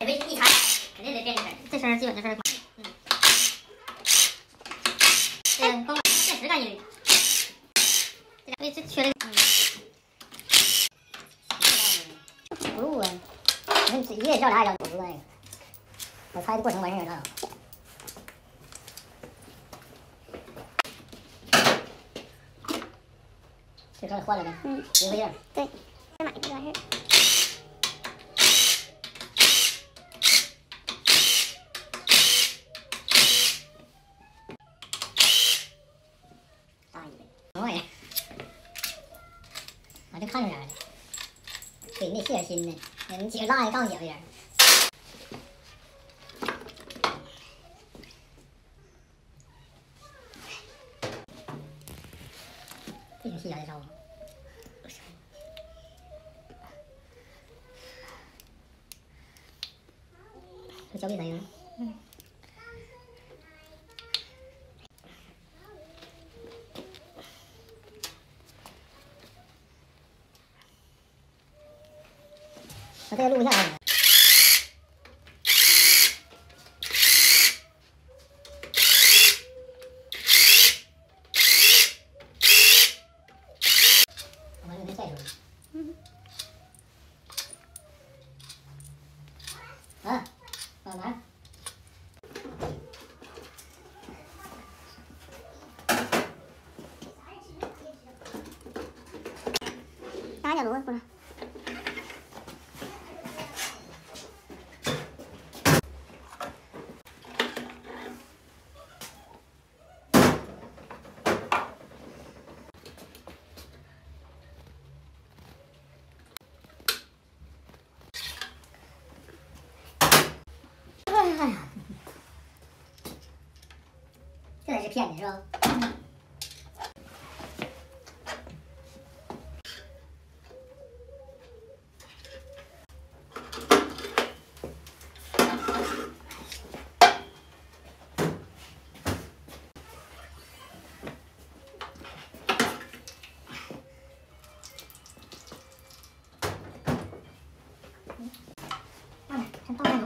微一查肯定得变这声，这声基本就是，光把电池干一缕，所以这缺了不入啊，你这也知道俩也叫不入那个，我猜的过程完事儿了。 这车换了呗，一个印儿。对，再买一个完事儿。大一杯，什么玩意儿？啊，就看出来了。对，你得卸点新的。你几个辣的杠姐夫人。这挺细点的招呼。 这胶壁咋样？我这个录一下啊。我把这个晒出来。啊，干嘛？ 拿点炉子过来。哎呀，这才是骗子是吧？ 先倒点油。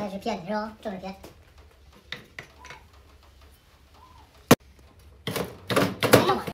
这是骗子是吧？正是骗。干嘛？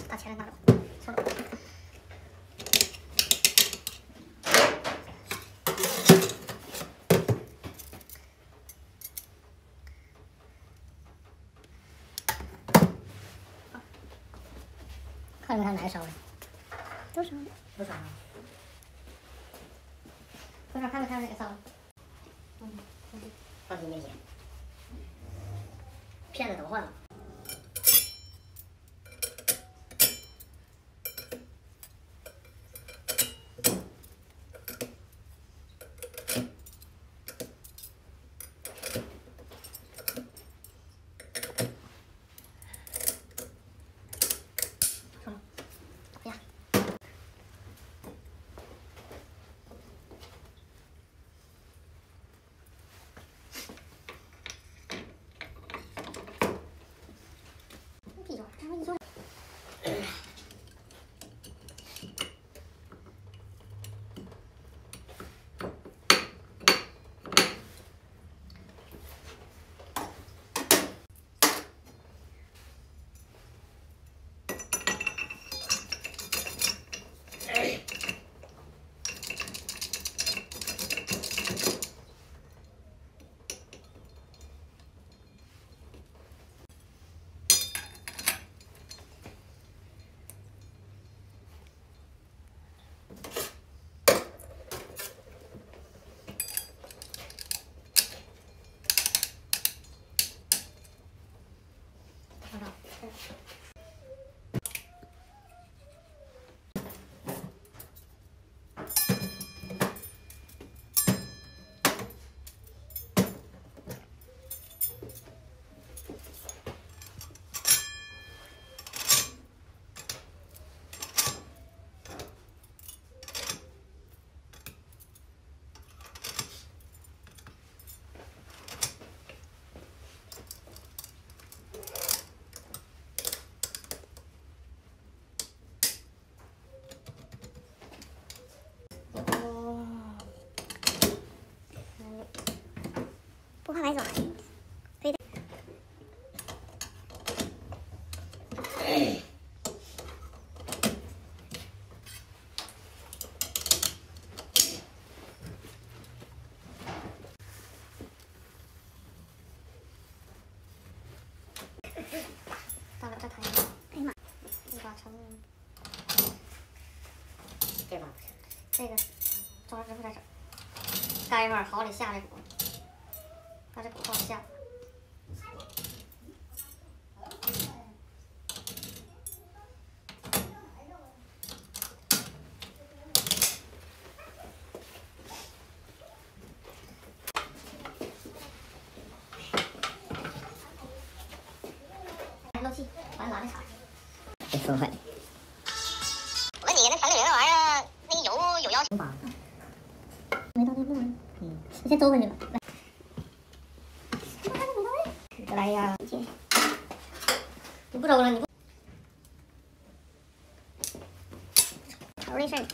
把钱拿走，收走。看没看哪个烧的？都烧的，都烧了。多少看没看哪个烧的？放心没写。骗子都换了。怕崴走了。可以。到了这台，哎呀妈，一把成。这把不是，这个装饰支付在这儿，盖把好里下这鼓，把这鼓好下。漏气，完了拿这铲。这损坏。我问你，那城里人那玩意儿，那个油有要求吗？没到那路呢。你先走回去吧。来。再来一下。你不走了，你不。头的事儿。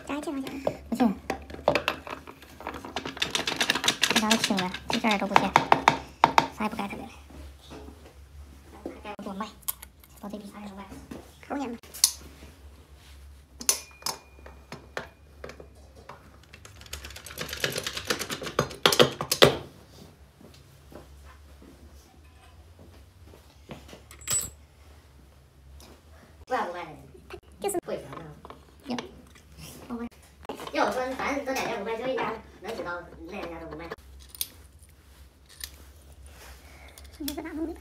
这还欠多少钱？不欠。这啥都清了，这件儿都不欠，啥也不该他的了。还该给我卖，到这笔啥也能卖。口眼吧。不要不卖的，就是贵啥呢？要我说，反正这两家不卖，就一家能知道，那两家都不卖。你是哪弄的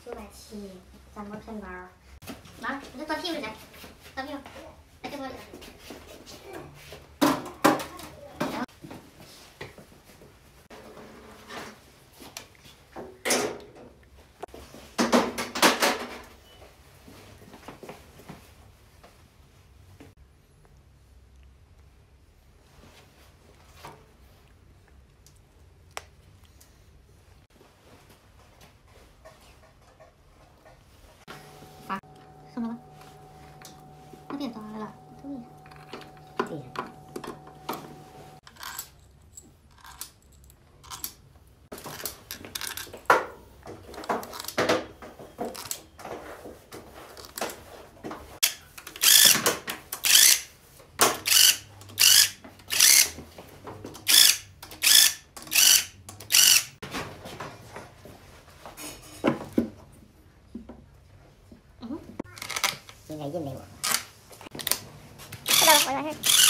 ？970，咱们片包，拿来，你这端屁股去，端屁股，来这锅里。送了吗？那别装了，对呀，对呀。应该印没我。知道了，我完事儿。